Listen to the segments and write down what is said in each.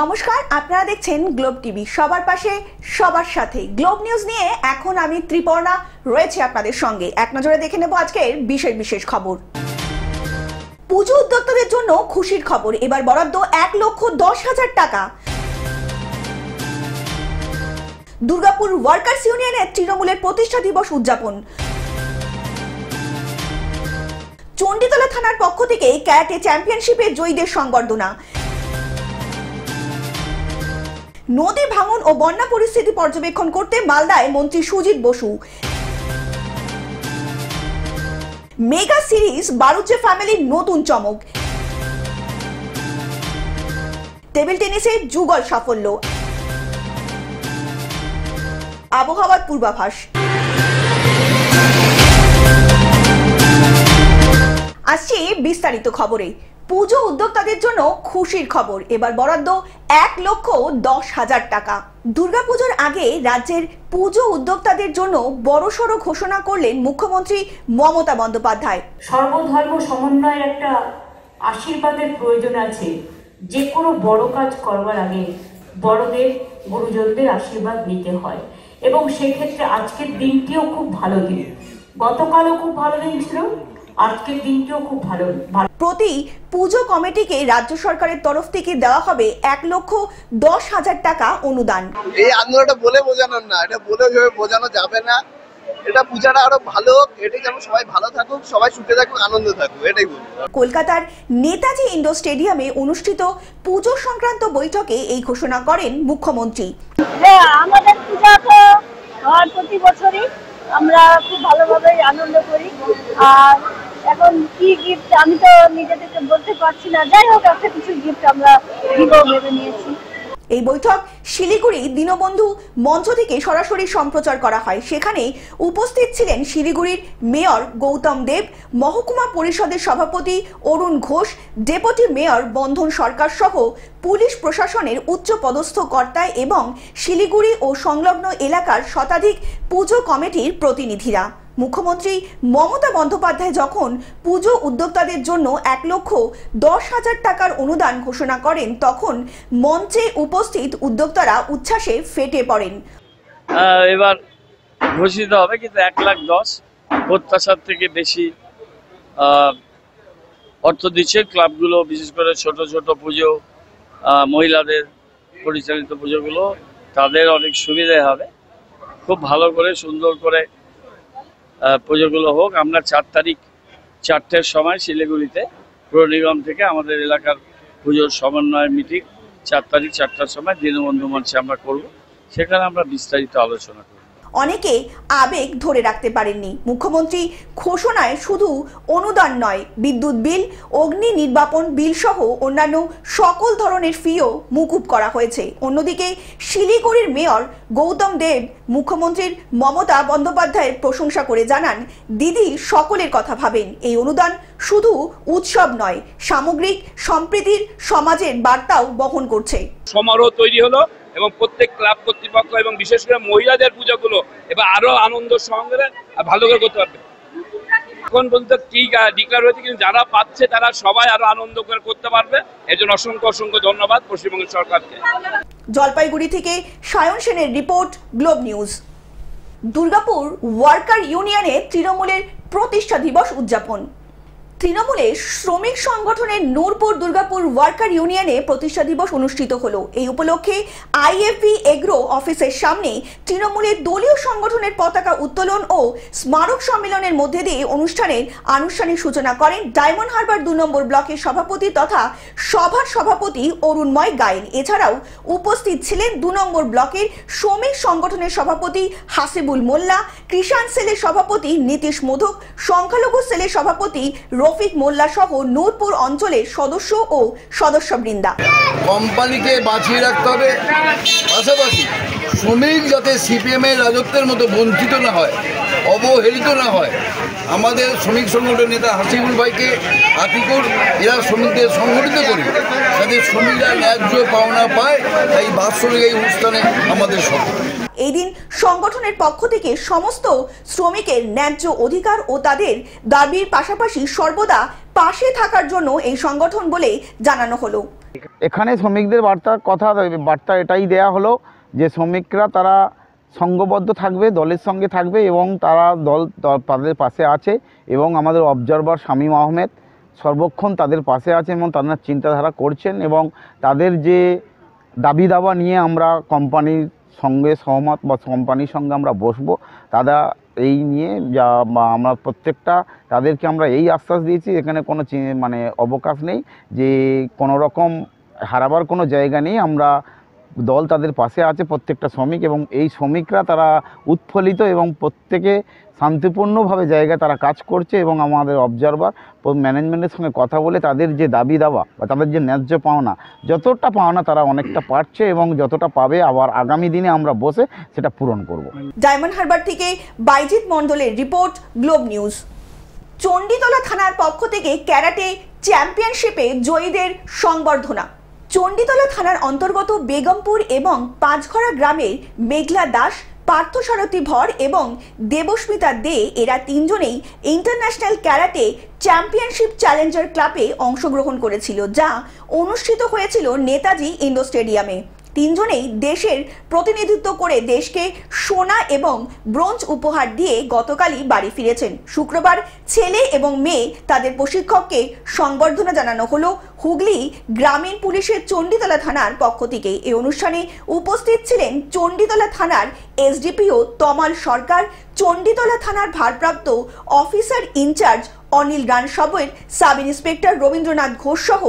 নমস্কার, আপনারা দেখছেন গ্লোব টিভি। সবার পাশে সবার সাথে গ্লোব নিউজ নিয়ে এখন আমি ত্রিপর্ণা রয়েছে আপনাদের সঙ্গে। এক নজরে দেখে নেব আজকের বিশেষ বিশেষ খবর। পুজো উদ্যোক্তাদের জন্য খুশির খবর, এবার বরাদ্দ 1,10,000 টাকা। দুর্গাপুর ওয়ার্কার্স ইউনিয়নের তৃণমূলের প্রতিষ্ঠা দিবস উদযাপন। চণ্ডীতলা থানার পক্ষ থেকে ক্যারাটে চ্যাম্পিয়নশিপে জয়ীদের সংবর্ধনা। নদী ভাঙন ও বন্যা পরিস্থিতি পর্যবেক্ষণ করতে মালদায় মন্ত্রী সুজিত বসু। মেগা সিরিজ বারুচে ফ্যামিলির নতুন চমক। টেবিল টেনিসে যুগল সাফল্য। আবহাওয়ার পূর্বাভাস। আসছি বিস্তারিত খবরে। পুজো উদ্যোক্তাদের জন্য খুশির খবর, এবার বরাদ্দ 1,10,000 টাকা। দুর্গাপুজোর আগে রাজ্যের পুজো উদ্যোক্তাদের জন্য বড়সড় ঘোষণা করলেন মুখ্যমন্ত্রী মমতা বন্দ্যোপাধ্যায়। সর্বধর্ম সমন্বয়ের একটা আশীর্বাদের প্রয়োজন আছে। যে কোনো বড় কাজ করবার আগে বড়দের গুরুজনদের আশীর্বাদ নিতে হয়, এবং সেক্ষেত্রে আজকের দিনটিও খুব ভালো দিন। গতকালও খুব ভালো দিন ছিল, আজকের দিনটিও খুব ভালো। প্রতি পুজো কমিটিকে রাজ্য সরকারের তরফ থেকে দেওয়া হবে 1,10,000 টাকা অনুদান। এই আন্দোলনটা বলে বোঝানোর না, এটা বলে বোঝানো যাবে না। এটা পূজাটা আরো ভালো, এটাই যেন সবাই ভালো থাকুক, সবাই সুখে থাকুক, আনন্দ থাকুক, এটাই বলবো। কলকাতার নেতাজি ইন্ডোর স্টেডিয়ামে অনুষ্ঠিত পুজো সংক্রান্ত বৈঠকে এই ঘোষণা করেন মুখ্যমন্ত্রী। আমাদের পূজা তো প্রতি বছরই আমরা খুব ভালোভাবে আনন্দ করি। আর এখন কি গিফট আমি তো নিজে থেকে বলতে পারছি না, যাই হোক একটা কিছু গিফট আমরা দিব ভেবে নিয়েছি। এই বৈঠক শিলিগুড়ি দীনবন্ধু মঞ্চ থেকে সরাসরি সম্প্রচার করা হয়। সেখানে উপস্থিত ছিলেন শিলিগুড়ির মেয়র গৌতম দেব, মহকুমা পরিষদের সভাপতি অরুণ ঘোষ, ডেপুটি মেয়র বন্ধন সরকার সহ পুলিশ প্রশাসনের উচ্চ পদস্থ কর্তা এবং শিলিগুড়ি ও সংলগ্ন এলাকার শতাধিক পুজো কমিটির প্রতিনিধিরা। মুখ্যমন্ত্রী মমতা বন্দ্যোপাধ্যায় যখন পুজো উদ্যোক্তাদের জন্য 1,10,000 টাকার অনুদান ঘোষণা করেন, তখন মঞ্চে উপস্থিত উদ্যোক্তারা উচ্ছ্বাসে ফেটে পড়েন। এবার ঘোষিত হবে, কিন্তু 1,10,000 প্রত্যাশার থেকে বেশি অর্থ দিচ্ছে ক্লাবগুলো, বিশেষ করে ছোট ছোট পুজো, মহিলাদের পরিচালিত পুজোগুলো, তাদের অনেক সুবিধা হবে। খুব ভালো করে সুন্দর করে পুজোগুলো হোক। আমরা 4 তারিখ 4টের সময় শিলিগুড়িতে পৌর নিগম থেকে আমাদের এলাকার পুজোর সমন্বয় মিটিং 4 তারিখ 4টার সময় দীনবন্ধু মঞ্চে আমরা করব। সেখানে আমরা বিস্তারিত আলোচনা করব। অনেকে আবেগ ধরে রাখতে পারেননি। মুখ্যমন্ত্রী ঘোষণায় শুধু অনুদান নয়, বিদ্যুৎ বিল, অগ্নি নির্বাপন বিল সহ অন্যান্য সকল ধরনের ফিও মকুব করা হয়েছে। অন্যদিকে শিলিগুড়ির মেয়র গৌতম দেব মুখ্যমন্ত্রীর মমতা বন্দ্যোপাধ্যায়ের প্রশংসা করে জানান, দিদি সকলের কথা ভাবেন। এই অনুদান শুধু উৎসব নয়, সামগ্রিক সম্প্রীতির সমাজের বার্তাও বহন করছে। সমারোহ তৈরি হলো এবং প্রত্যেক ক্লাব কর্তৃপক্ষ এবং বিশেষ করে মহিলাদের পুজোগুলো এবার আরো আনন্দ সঙ্গে ভালো করে করতে পারবে। এখন পর্যন্ত ঠিক ডিক্লেয়ার হয়েছে, কিন্তু যারা পাচ্ছে তারা সবাই আরো আনন্দ করে করতে পারবে। এর জন্য অসংখ্য অসংখ্য ধন্যবাদ পশ্চিমবঙ্গ সরকারকে। জলপাইগুড়ি থেকে সায়ন সেনের report, Globe news. Durgapur worker ইউনিয়নে তৃণমূলের প্রতিষ্ঠা দিবস উদযাপন। তৃণমূলের শ্রমিক সংগঠনের নূরপুর দুর্গাপুর ওয়ার্কার ইউনিয়নে প্রতিষ্ঠা দিবস অনুষ্ঠিত হলো। এই উপলক্ষে আইএফবি এগ্রো অফিসের সামনে তৃণমূলের দলীয় সংগঠনের পতাকা উত্তোলন ও স্মারক সম্মেলনের মধ্যে দিয়ে অনুষ্ঠানের আনুষ্ঠানিক সূচনা করেন ডায়মন্ড হারবার 2 নম্বর ব্লকের সভাপতি তথা সভার সভাপতি অরুণময় গায়েন। এছাড়াও উপস্থিত ছিলেন 2 নম্বর ব্লকের শ্রমিক সংগঠনের সভাপতি হাসিবুল মোল্লা, কৃষাণ সেলের সভাপতি নীতিশ মোধক, সংখ্যালঘু সেলের সভাপতি রফিক মোল্লা সহ নূরপুর অঞ্চলের সদস্য ও সদস্যবৃন্দা। কোম্পানিকে বাঁচিয়ে রাখতে হবে, পাশাপাশি শ্রমিক যাতে সিপিএম এর রাজত্বের মতো বঞ্চিত না হয়, অবহেলিত না হয়। আমাদের শ্রমিক সংগঠনের নেতা হাসিবুল ভাইকে, আতিকুর, এরা শ্রমিকদের সংগঠিত করি যাতে শ্রমিকরা ন্যায্য পাওনা পায়। তাই বাৎসরিক এই অনুষ্ঠানে আমাদের সফল। এই দিন সংগঠনের পক্ষ থেকে সমস্ত শ্রমিকের ন্যায্য অধিকার ও তাদের দাবির পাশাপাশি সর্বদা পাশে থাকার জন্য এই সংগঠন বলে জানানো হলো। এখানে শ্রমিকদের বার্তা এটাই দেয়া হলো যে শ্রমিকরা তারা সংঘবদ্ধ থাকবে, দলের সঙ্গে থাকবে এবং তারা তাদের পাশে আছে এবং আমাদের অবজারভার শামীম আহমেদ সর্বক্ষণ তাদের পাশে আছে এবং তারা চিন্তাধারা করছেন এবং তাদের যে দাবি দাবা নিয়ে আমরা কোম্পানির সঙ্গে সহমত বা কোম্পানির সঙ্গে আমরা বসবো, তারা এই নিয়ে যা আমরা প্রত্যেকটা তাদেরকে আমরা এই আশ্বাস দিয়েছি এখানে কোনো অবকাশ নেই, যে কোনো রকম হারাবার কোনো জায়গা নেই। আমরা দল তাদের পাশে আছে, প্রত্যেকটা শ্রমিক, এবং এই শ্রমিকরা তারা উৎফুল্লিত এবং প্রত্যেকে শান্তিপূর্ণভাবে জায়গায় তারা কাজ করছে এবং আমাদের অবজারভার ম্যানেজমেন্টের সঙ্গে কথা বলে তাদের যে দাবি দাবা বা তাদের যে ন্যায্য পাওনা, যতটা পাওনা তারা অনেকটা পাচ্ছে এবং যতটা পাবে আবার আগামী দিনে আমরা বসে সেটা পূরণ করব। ডায়মন্ড হারবার থেকে বাইজিৎ মণ্ডলের রিপোর্ট, গ্লোব নিউজ। চণ্ডীতলা থানার পক্ষ থেকে ক্যারাটে চ্যাম্পিয়নশিপে জয়ীদের সংবর্ধনা। চণ্ডীতলা থানার অন্তর্গত বেগমপুর এবং পাঁচঘড়া গ্রামের মেঘলা দাস, পার্থসারথী ভর এবং দেবস্মিতা দে এরা তিনজনেই ইন্টারন্যাশনাল ক্যারাটে চ্যাম্পিয়নশিপ চ্যালেঞ্জার ক্লাবে অংশগ্রহণ করেছিল, যা অনুষ্ঠিত হয়েছিল নেতাজি ইন্ডোর স্টেডিয়ামে। তিনজনেই দেশের প্রতিনিধিত্ব করে দেশকে সোনা এবং ব্রোঞ্জ উপহার দিয়ে গতকালই বাড়ি ফিরেছেন। শুক্রবার ছেলে এবং মেয়ে তাদের প্রশিক্ষককে সংবর্ধনা জানানো হলো হুগলি গ্রামীণ পুলিশের চণ্ডীতলা থানার পক্ষ থেকে। এই অনুষ্ঠানে উপস্থিত ছিলেন চণ্ডীতলা থানার এসডিপিও তমাল সরকার, চণ্ডীতলা থানার ভারপ্রাপ্ত অফিসার ইনচার্জ অনিল রানসবের, সাব ইন্সপেক্টর রবীন্দ্রনাথ ঘোষ সহ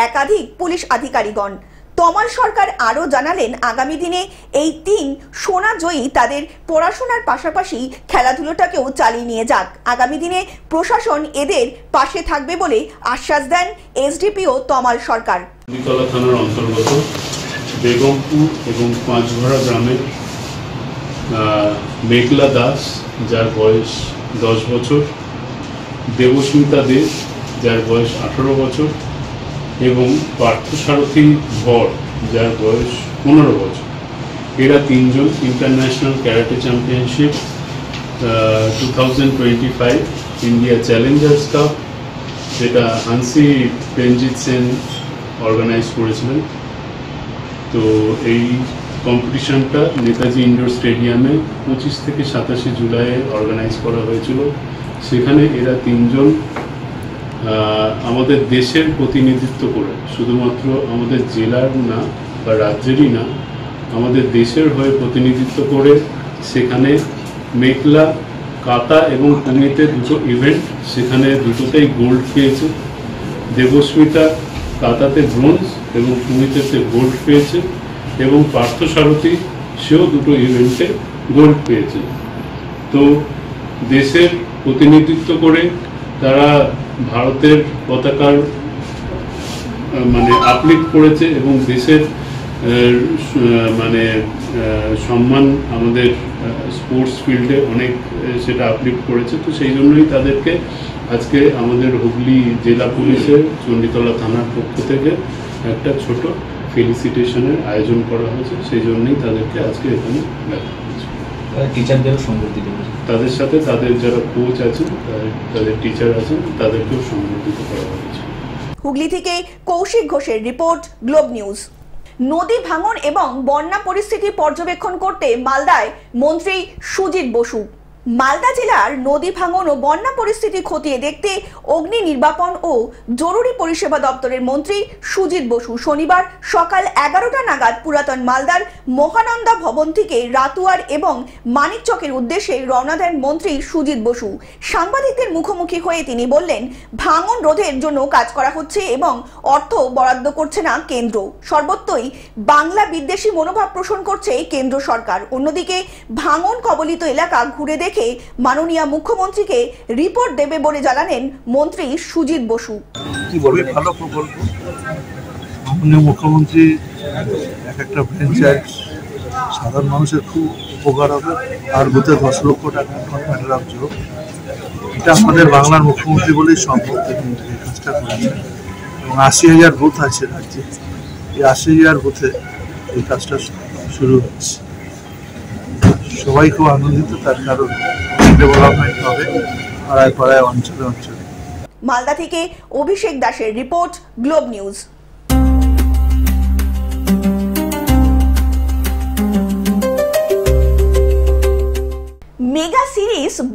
একাধিক পুলিশ আধিকারিকগণ। তমাল সরকার আরও জানালেন, আগামী দিনে এই তিন সোনা জয়ী তাদের পড়াশোনার পাশাপাশি খেলাধুলোটাকেও চালিয়ে নিয়ে যাক। আগামী দিনে প্রশাসন এদের পাশে থাকবে বলে আশ্বাস দেন এসডিপিও তমাল সরকার। চণ্ডীতলা থানার অন্তর্গত বেগমপুর এবং পাঁচঘড়া গ্রামের মেঘলা দাস, যার বয়স 10 বছর, দেবস্মিতা দে, যার বয়স 18 বছর, এবং পার্থসারথী ভর, যার বয়স 15 বছর, এরা তিনজন international karate championship 2025 India Challengers cup, যেটা হানসি প্রেমজিৎ সেন অর্গানাইজ করেছিলেন। তো এই কম্পিটিশনটা নেতাজি ইন্ডোর স্টেডিয়ামে 25 থেকে 27 জুলাই অর্গানাইজ করা হয়েছিল। সেখানে এরা তিনজন আমাদের দেশের প্রতিনিধিত্ব করে, শুধুমাত্র আমাদের জেলার না বা রাজ্যেরই না, আমাদের দেশের হয়ে প্রতিনিধিত্ব করে সেখানে মেঘলা, কাতা এবং কুমিতে দুটো ইভেন্ট, সেখানে দুটোতেই গোল্ড পেয়েছে। দেবস্মিতা কাতাতে ব্রোঞ্জ এবং কুমিতেতে গোল্ড পেয়েছে, এবং পার্থসারথী সেও দুটো ইভেন্টে গোল্ড পেয়েছে। তো দেশের প্রতিনিধিত্ব করে তারা ভারতের পতাকার আপলিফ্ট করেছে এবং দেশের সম্মান আমাদের স্পোর্টস ফিল্ডে অনেক সেটা আপলিফ্ট করেছে। তো সেই জন্যই তাদেরকে আজকে আমাদের হুগলি জেলা পুলিশের চণ্ডীতলা থানার পক্ষ থেকে একটা ছোট ফেলিসিটেশনের আয়োজন করা হয়েছে। সেই জন্যই তাদেরকে আজকে এখানে দেখা হয়েছে। টিচারদেরও সংবর্ধিত, তাদের সাথে তাদের যারা কোচ আছেন, তাদের টিচার আছেন, তাদেরকেও সংবর্ধিত করা হয়েছে। হুগলি থেকে কৌশিক ঘোষের রিপোর্ট, গ্লোব নিউজ। নদী ভাঙন এবং বন্যা পরিস্থিতি পর্যবেক্ষণ করতে মালদায় মন্ত্রী সুজিত বসু। মালদা জেলার নদী ভাঙন ও বন্যা পরিস্থিতি খতিয়ে দেখতে অগ্নি নির্বাপন ও জরুরি পরিষেবা দপ্তরের মন্ত্রী সুজিত বসু শনিবার সকাল 11টা নাগাদ পুরাতন মালদার মহানন্দা ভবন থেকে রাতুয়ার এবং মানিকচকের উদ্দেশ্যে রওনা দেন মন্ত্রী সুজিত বসু। সাংবাদিকদের মুখোমুখি হয়ে তিনি বললেন, ভাঙন রোধের জন্য কাজ করা হচ্ছে এবং অর্থ বরাদ্দ করছে না কেন্দ্র। সর্বত্রই বাংলা বিদ্বেষী মনোভাব পোষণ করছে কেন্দ্র সরকার। অন্যদিকে ভাঙন কবলিত এলাকা ঘুরে দেখে মাননীয় মুখ্যমন্ত্রীকে রিপোর্ট দেবে বলে জানালেন মন্ত্রী সুজিত বসু। ভালো প্রকল্প, মাননীয় মুখ্যমন্ত্রী একটা ফ্র্যাঞ্চাইজ সাধারণ মানুষের খুব উপকার হবে। আর বুথে 10 লক্ষ টাকা ম্যাটার অফ জব, এটা আমাদের বাংলার মুখ্যমন্ত্রী বলেই সম্ভব এই কাজটা করেছেন। এবং 80,000 বুথ আছে রাজ্যে, এই 80,000 বুথে এই কাজটা শুরু হচ্ছে। সবাই খুব আনন্দিত, তার কারণ ডেভেলপমেন্ট হবে পাড়ায় পাড়ায়, অঞ্চলে অঞ্চলে। মালদা থেকে অভিষেক দাসের রিপোর্ট, গ্লোব নিউজ।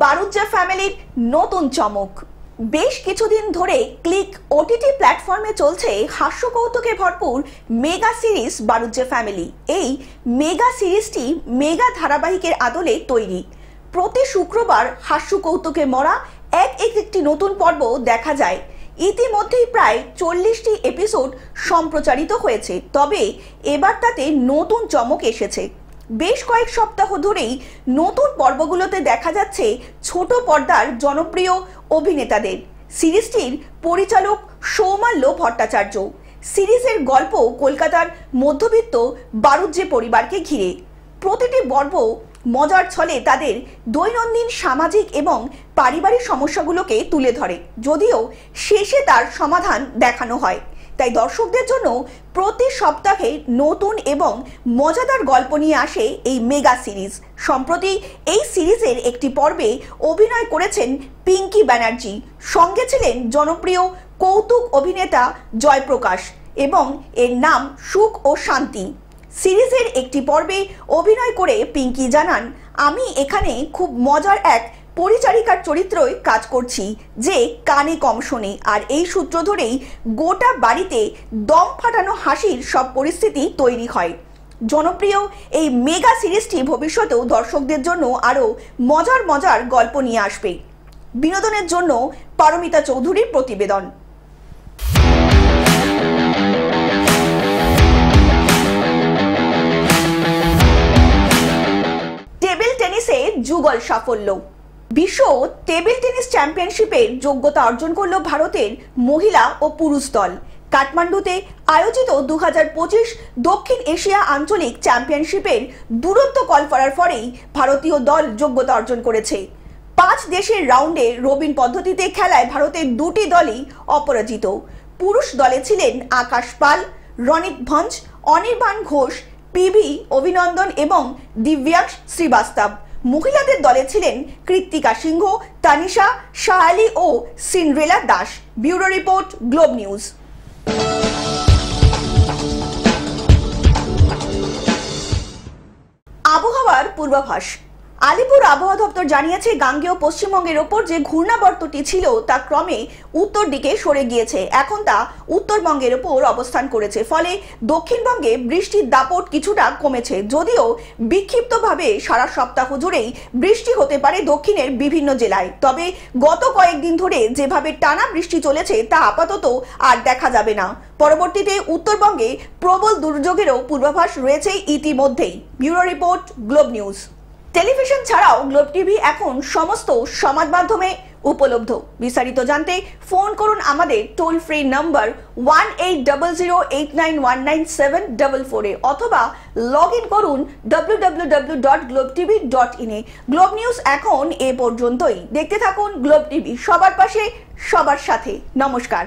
বারুজ্জা ফ্যামিলির নতুন চমক। বেশ কিছুদিন ধরে ক্লিক ওটিটি প্ল্যাটফর্মে চলছে হাস্য কৌতুকে ভরপুর মেগা সিরিজ বারুজ্জা ফ্যামিলি। এই মেগা সিরিজটি মেগা ধারাবাহিকের আদলে তৈরি। প্রতি শুক্রবার হাস্য কৌতুকে মরা একটি নতুন পর্ব দেখা যায়। ইতিমধ্যেই প্রায় 40টি এপিসোড সম্প্রচারিত হয়েছে, তবে এবার তাতে নতুন চমক এসেছে। বেশ কয়েক সপ্তাহ ধরেই নতুন পর্বগুলোতে দেখা যাচ্ছে ছোট পর্দার জনপ্রিয় অভিনেতাদের। সিরিজটির পরিচালক সৌমাল্য ভট্টাচার্য। সিরিজের গল্প কলকাতার মধ্যবিত্ত বারুজ্জে পরিবারকে ঘিরে। প্রতিটি পর্ব মজার ছলে তাদের দৈনন্দিন সামাজিক এবং পারিবারিক সমস্যাগুলোকে তুলে ধরে, যদিও শেষে তার সমাধান দেখানো হয়। তাই দর্শকদের জন্য প্রতি সপ্তাহে নতুন এবং মজাদার গল্প নিয়ে আসে এই মেগা সিরিজ। সম্প্রতি এই সিরিজের একটি পর্বে অভিনয় করেছেন পিঙ্কি ব্যানার্জি, সঙ্গে ছিলেন জনপ্রিয় কৌতুক অভিনেতা জয়প্রকাশ এবং এর নাম সুখ ও শান্তি। সিরিজের একটি পর্বে অভিনয় করে পিঙ্কি জানান, আমি এখানে খুব মজার এক পরিচারিকার চরিত্রই কাজ করছি যে কানে কম শোনে, আর এই সূত্র ধরেই গোটা বাড়িতে দম ফাটানো হাসির সব পরিস্থিতি তৈরি হয়। জনপ্রিয় এই মেগা সিরিজটি ভবিষ্যতেও দর্শকদের জন্য আরও মজার গল্প নিয়ে আসবে। বিনোদনের জন্য পারমিতা চৌধুরীর প্রতিবেদন। টেবিল টেনিসে যুগল সাফল্য। বিশ্ব টেবিল টেনিস চ্যাম্পিয়নশিপের যোগ্যতা অর্জন করল ভারতের মহিলা ও পুরুষ দল। কাঠমান্ডুতে আয়োজিত 2025 দক্ষিণ এশিয়া আঞ্চলিক চ্যাম্পিয়নশিপের দুরন্ত কোয়ালিফায়ার পরেই ভারতীয় দল যোগ্যতা অর্জন করেছে। 5 দেশের রাউন্ডে রবিন পদ্ধতিতে খেলায় ভারতের দুটি দলই অপরাজিত। পুরুষ দলে ছিলেন আকাশ পাল, রনিত ভঞ্জ, অনির্বাণ ঘোষ, পিভি অভিনন্দন এবং দিব্যাংশ শ্রীবাস্তব। মহিলাদের দলে ছিলেন কৃত্তিকা সিংহ, তানিশা শাহালি ও Cinderella Das. Bureau report, Globe News. আবহাওয়ার পূর্বাভাস। আলিপুর আবহাওয়া দপ্তর জানিয়েছে, গাঙ্গেয় পশ্চিমবঙ্গের ওপর যে ঘূর্ণাবর্তটি ছিল তা ক্রমে উত্তর দিকে সরে গিয়েছে। এখন তা উত্তরবঙ্গের ওপর অবস্থান করেছে, ফলে দক্ষিণবঙ্গে বৃষ্টির দাপট কিছুটা কমেছে। যদিও বিক্ষিপ্তভাবে সারা সপ্তাহ জুড়েই বৃষ্টি হতে পারে দক্ষিণের বিভিন্ন জেলায়, তবে গত কয়েকদিন ধরে যেভাবে টানা বৃষ্টি চলেছে তা আপাতত আর দেখা যাবে না। পরবর্তীতে উত্তরবঙ্গে প্রবল দুর্যোগেরও পূর্বাভাস রয়েছে ইতিমধ্যেই। Bureau report, Globe news. Television ছাড়াও গ্লোব টিভি এখন সমস্ত সমাজ মাধ্যমে উপলব্ধ। বিস্তারিত জানতে ফোন করুন আমাদের টোল ফ্রি নাম্বার 1800891974 এ, অথবা লগ ইন করুন www.globetv.in এ। গ্লোব নিউজ এখন এ পর্যন্তই। দেখতে থাকুন গ্লোব টিভি, সবার পাশে সবার সাথে। নমস্কার।